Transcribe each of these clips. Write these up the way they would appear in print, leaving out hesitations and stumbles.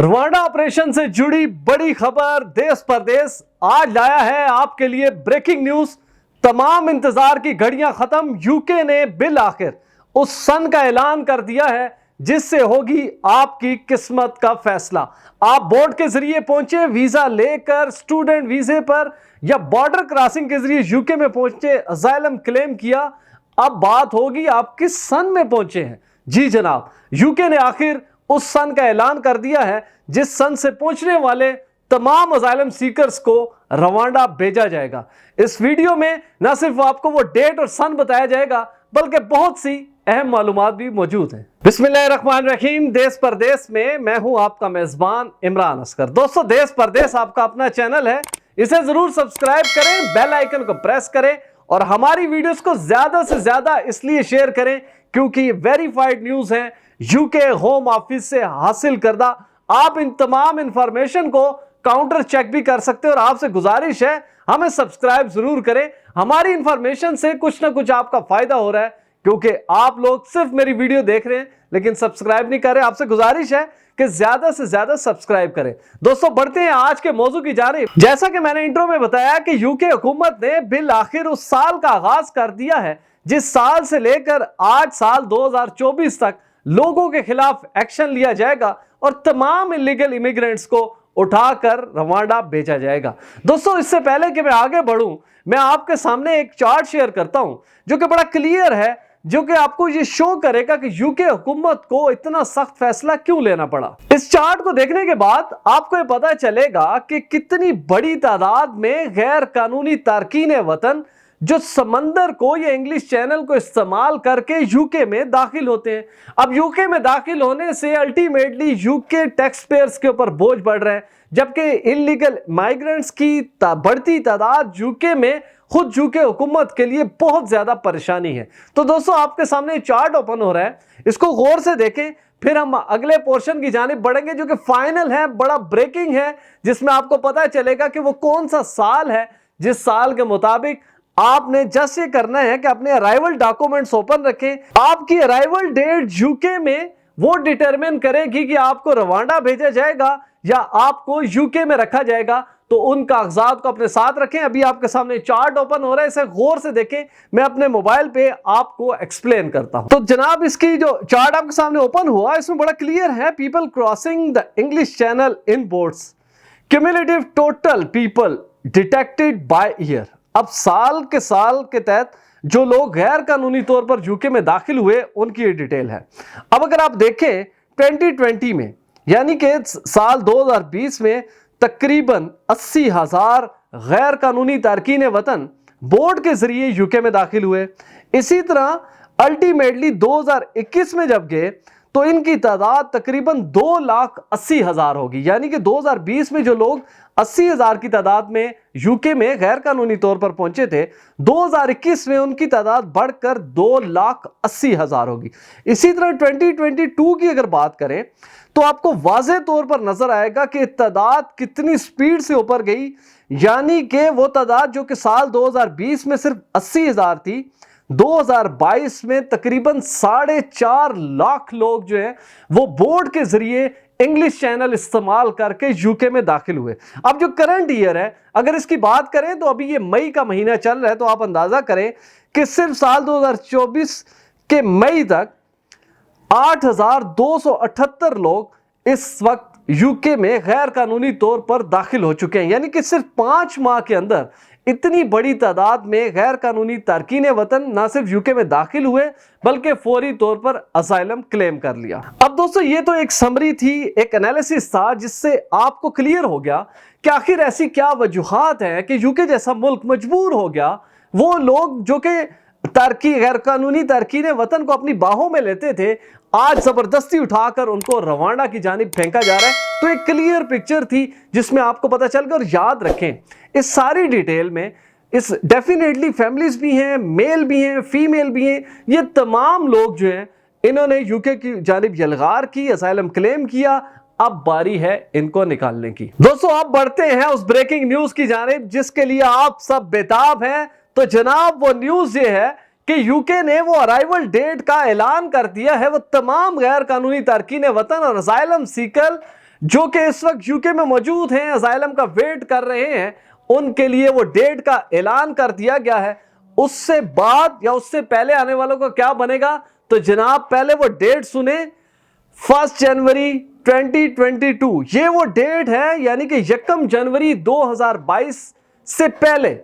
Rwanda operation سے جڑی بڑی خبر دیس پردیس آج لایا ہے آپ کے لیے بریکنگ نیوز۔ تمام انتظار کی گھڑیاں ختم، یو کے نے بالآخر اس سن کا اعلان کر دیا ہے جس سے ہوگی آپ کی قسمت کا فیصلہ۔ آپ بورڈ کے ذریعے پہنچے ویزا لے کر، سٹوڈنٹ ویزے پر یا بارڈر کراسنگ کے ذریعے یو کے میں پہنچے، اسائلم کلیم کیا، اب بات ہوگی آپ کس سن میں پہنچے ہیں۔ جی جناب، یو کے نے آخر اس سن کا اعلان کر دیا ہے جس سن سے پہنچنے والے تمام اسائلم سیکرز کو روانڈا بھیجا جائے گا۔ اس ویڈیو میں نہ صرف آپ کو وہ ڈیٹ اور سن بتایا جائے گا بلکہ بہت سی اہم معلومات بھی موجود ہیں۔ بسم اللہ الرحمن الرحیم۔ دیس پردیس میں ہوں آپ کا میزبان عمران اصغر۔ دوستو، دیس پردیس آپ کا اپنا چینل ہے، اسے ضرور سبسکرائب کریں، بیل آئیکن کو پریس کریں اور ہماری ویڈیوز کو زیادہ سے زیادہ اس لیے شیئر کریں کیونکہ یہ ویریفائیڈ نیوز ہیں، یو کے ہوم آفس سے حاصل کردہ۔ آپ ان تمام انفارمیشن کو کاؤنٹر چیک بھی کر سکتے ہیں اور آپ سے گزارش ہے ہمیں سبسکرائب ضرور کریں۔ ہماری انفارمیشن سے کچھ نہ کچھ آپ کا فائدہ ہو رہا ہے کیونکہ آپ لوگ صرف میری ویڈیو دیکھ رہے ہیں لیکن سبسکرائب نہیں کر رہے۔ آپ سے گزارش ہے کہ زیادہ سے زیادہ سبسکرائب کریں۔ دوستو، بڑھتے ہیں آج کے موضوع کی جانب۔ جیسا کہ میں نے انٹرو میں بتایا کہ یو کے حکومت نے بالآخر اس سال کا آغاز کر دیا ہے جس سال سے لے کر آج سال 2024 تک لوگوں کے خلاف ایکشن لیا جائے گا اور تمام انلیگل امیگرینٹس کو اٹھا کر روانڈا بھیجا جائے گا۔ دوستو، اس سے پہلے کہ میں آگے بڑھوں، میں آپ کے سامنے ایک چارٹ شیئر کرتا ہوں جو کہ بڑا کلیئر ہے، جو کہ آپ کو یہ شو کرے گا کہ یو کے حکومت کو اتنا سخت فیصلہ کیوں لینا پڑا۔ اس چارٹ کو دیکھنے کے بعد آپ کو یہ پتا چلے گا کہ کتنی بڑی تعداد میں غیر قانونی تارکین وطن جو سمندر کو یا انگلش چینل کو استعمال کر کے یو کے میں داخل ہوتے ہیں۔ اب یو کے میں داخل ہونے سے الٹیمیٹلی یو کے ٹیکس پیئرز کے اوپر بوجھ بڑھ رہے ہیں، جبکہ انلیگل مائیگرنٹس کی بڑھتی تعداد یو کے میں خود یو کے حکومت کے لیے بہت زیادہ پریشانی ہے۔ تو دوستو، آپ کے سامنے چارٹ اوپن ہو رہا ہے، اس کو غور سے دیکھیں، پھر ہم اگلے پورشن کی جانب بڑھیں گے جو کہ فائنل ہے، بڑا بریکنگ ہے، جس میں آپ کو پتہ چلے گا کہ وہ کون سا سال ہے جس سال کے مطابق آپ نے جسٹ یہ کرنا ہے کہ اپنے ارائیول ڈاکومنٹس اوپن رکھیں۔ آپ کی ارائیول ڈیٹ یو کے میں وہ ڈیٹرمن کرے گی کہ آپ کو روانڈا بھیجا جائے گا یا آپ کو یو کے میں رکھا جائے گا، تو ان کاغذات کو اپنے ساتھ رکھیں۔ ابھی آپ کے سامنے چارٹ اوپن ہو رہا ہے، اسے غور سے دیکھیں، میں اپنے موبائل پہ آپ کو ایکسپلین کرتا ہوں۔ تو جناب، اس کی جو چارٹ آپ کے سامنے اوپن ہوا اس میں بڑا کلیئر ہے، people crossing the English channel in boats, cumulative total people detected by year. اب سال کے تحت جو لوگ غیر قانونی طور پر یو کے میں داخل ہوئے ان کی یہ ڈیٹیل ہے۔ اب اگر آپ دیکھیں 2020 میں یعنی کہ سال 2020 میں تقریباً 80,000 غیر قانونی تارکین وطن بورڈ کے ذریعے یو کے میں داخل ہوئے۔ اسی طرح الٹیمیٹلی 2021 میں جب گئے تو ان کی تعداد تقریباً 2,80,000 ہوگی، یعنی کہ 2020 میں جو لوگ 80,000 کی تعداد میں یو کے میں غیر قانونی طور پر پہنچے تھے، 2021 میں ان کی تعداد بڑھ کر 2,80,000 ہوگی۔ اسی طرح 2022 کی اگر بات کریں تو آپ کو واضح طور پر نظر آئے گا کہ تعداد کتنی سپیڈ سے اوپر گئی، یعنی کہ وہ تعداد جو کہ سال 2020 میں صرف 80,000 تھی، 2022 میں تقریباً 4.5 لاکھ لوگ جو ہیں وہ بورڈ کے ذریعے انگلش چینل استعمال کر کے یو کے میں داخل ہوئے۔ اب جو کرنٹ ایئر ہے اگر اس کی بات کریں تو ابھی یہ مئی کا مہینہ چل رہا ہے، تو آپ اندازہ کریں کہ صرف سال 2024 کے مئی تک 8,278 لوگ اس وقت یو کے میں غیر قانونی طور پر داخل ہو چکے ہیں، یعنی کہ صرف 5 ماہ کے اندر اتنی بڑی تعداد میں غیر قانونی تارکین وطن نہ صرف یو کے میں داخل ہوئے بلکہ فوری طور پر اسائلم کلیم کر لیا۔ اب دوستو، یہ تو ایک سمری تھی، ایک انالیسس تھا جس سے آپ کو کلیئر ہو گیا کہ آخر ایسی کیا وجوہات ہیں کہ یو کے جیسا ملک مجبور ہو گیا وہ لوگ جو کہ غیر قانونی تارکین وطن کو اپنی باہوں میں لیتے تھے، آج زبردستی اٹھا کر ان کو روانڈا کی جانب پھینکا جا رہا ہے۔ تو ایک کلیئر پکچر تھی جس میں آپ کو پتا چل گیا۔ اور یاد رکھیں اس ساری ڈیٹیل میں اس ڈیفینیٹلی فیملیز بھی ہیں، میل بھی ہیں، فیمیل بھی ہیں، یہ تمام لوگ جو ہیں انہوں نے یو کے کی جانب یلغار کی، اسائلم کلیم کیا، اب باری ہے ان کو نکالنے کی۔ دوستو، آپ بڑھتے ہیں اس بریکنگ نیوز کی جانب جس کے لیے آپ سب بےتاب ہیں۔ تو جناب، وہ نیوز یہ ہے کہ یو کے نے وہ ارائیول ڈیٹ کا اعلان کر دیا ہے، وہ تمام غیر قانونی تارکین وطن اور اسائلم سیکر جو کہ اس وقت یوکے میں موجود ہیں, اسائلم کا ویٹ کر رہے ہیں, ان کے لیے وہ ڈیٹ کا اعلان کر دیا گیا ہے. اس سے بعد یا اس سے پہلے آنے والوں کا کیا بنے گا؟ تو جناب پہلے وہ ڈیٹ سنیں, 1 جنوری 2022 یہ وہ ڈیٹ ہے, یعنی کہ 1 جنوری 2022 سے پہلے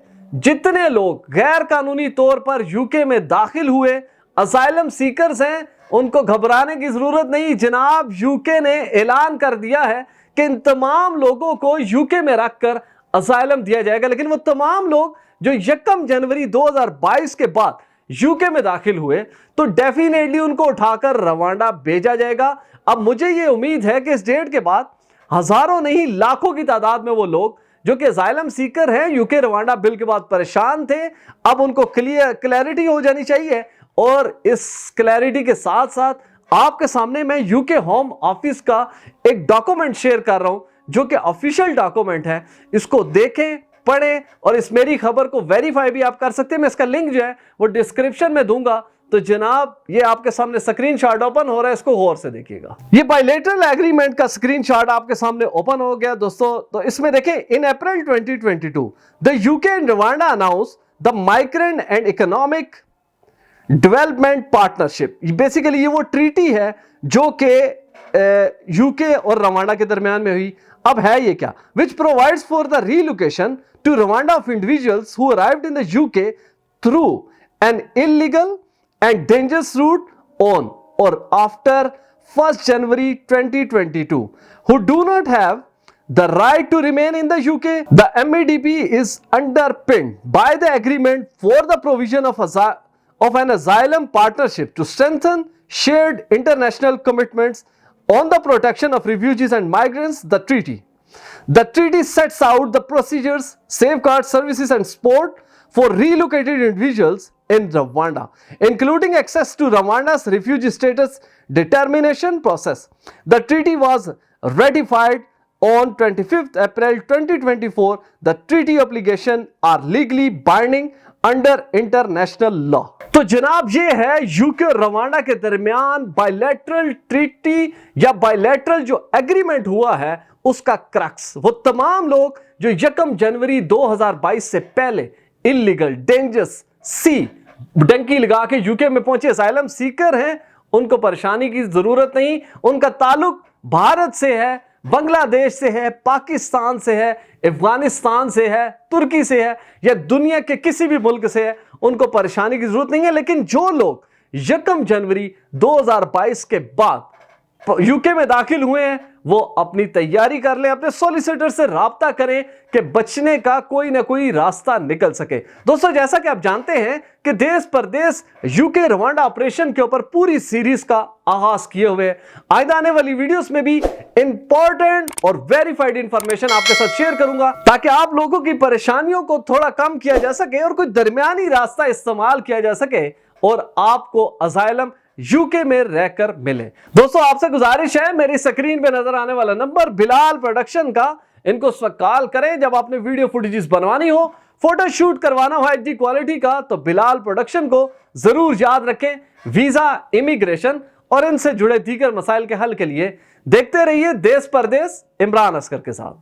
جتنے لوگ غیر قانونی طور پر یوکے میں داخل ہوئے, اسائلم سیکرز ہیں, ان کو گھبرانے کی ضرورت نہیں. جناب یوکے نے اعلان کر دیا ہے کہ ان تمام لوگوں کو یوکے میں رکھ کر اسائلم دیا جائے گا, لیکن وہ تمام لوگ جو 1 جنوری 2022 کے بعد یوکے میں داخل ہوئے تو ڈیفینیٹلی ان کو اٹھا کر روانڈا بھیجا جائے گا. اب مجھے یہ امید ہے کہ اس ڈیٹ کے بعد ہزاروں نہیں لاکھوں کی تعداد میں وہ لوگ جو کہ اسائلم سیکر ہیں, یوکے روانڈا بل کے بعد پریشان تھے, اب ان کو کلیئرٹی ہو جانی چاہیے. اور اس کلیئرٹی کے ساتھ ساتھ آپ کے سامنے میں یوکے ہوم آفس کا ایک ڈاکومنٹ شیئر کر رہا ہوں جو کہ آفیشیل ڈاکومنٹ ہے. اس کو دیکھیں, پڑھیں اور اس میری خبر کو ویریفائی بھی آپ کر سکتے ہیں. میں اس کا لنک جو ہے وہ ڈسکرپشن میں دوں گا. تو جناب یہ آپ کے سامنے سکرین شاٹ اوپن ہو رہا ہے, اس کو غور سے دیکھیے گا. یہ بائیلیٹرل ایگریمنٹ کا سکرین شاٹ آپ کے سامنے اوپن ہو گیا دوستو. تو اس میں دیکھیں, in April 2022 the UK and Rwanda announced the migrant and economic development partnership. Basically یہ وہ ٹریٹی ہے جو کہ یوکے اور روانڈا کے درمیان میں ہوئی. اب ہے یہ کیا؟ which provides for the relocation to Rwanda of individuals who arrived in the UK through an illegal and dangerous route on or after 1 January 2022 who do not have the right to remain in the UK. The MEDP is underpinned by the agreement for the provision of an asylum partnership to strengthen shared international commitments on the protection of refugees and migrants. The treaty sets out the procedures, safeguards, services and support for relocated individuals in Rwanda, including access to Rwanda's refugee status determination process. The treaty was ratified on 25th April 2024. The treaty obligations are legally binding under international law. تو جناب یہ ہے UK اور Rwanda کے درمیان bilateral treaty یا bilateral جو agreement ہوا ہے اس کا کرکس. وہ تمام لوگ جو 1 جنوری 2022 سے پہلے انلیگل ڈینجرس سی ڈنکی لگا کے یوکے میں پہنچے اسائلم سیکر ہیں, ان کو پریشانی کی ضرورت نہیں. ان کا تعلق بھارت سے ہے, بنگلہ دیش سے ہے, پاکستان سے ہے, افغانستان سے ہے, ترکی سے ہے یا دنیا کے کسی بھی ملک سے ہے, ان کو پریشانی کی ضرورت نہیں ہے. لیکن جو لوگ 1 جنوری 2022 کے بعد یوکے میں داخل ہوئے ہیں وہ اپنی تیاری کر لیں, اپنے سولیسیٹر سے رابطہ کریں کہ بچنے کا کوئی نہ کوئی راستہ نکل سکے. دوستو جیسا کہ آپ جانتے ہیں کہ دیس پردیس یوکے روانڈا آپریشن کے اوپر پوری سیریز کا آغاز کیے ہوئے. آئندہ آنے والی ویڈیوز میں بھی امپورٹنٹ اور ویریفائڈ انفارمیشن آپ کے ساتھ شیئر کروں گا تاکہ آپ لوگوں کی پریشانیوں کو تھوڑا کم کیا جا سکے اور کوئی درمیانی راستہ استعمال کیا جا سکے اور آپ کو اسائلم یوکے میں رہ کر ملے. دوستو آپ سے گزارش ہے, میری سکرین پہ نظر آنے والا نمبر بلال پروڈکشن کا, ان کو اس وقت کال کریں جب آپ نے ویڈیو فوٹیجز بنوانی ہو, فوٹو شوٹ کروانا ہو HD کوالٹی کا, تو بلال پروڈکشن کو ضرور یاد رکھیں. ویزا, امیگریشن اور ان سے جڑے دیگر مسائل کے حل کے لیے دیکھتے رہیے دیس پردیس عمران اصغر کے ساتھ.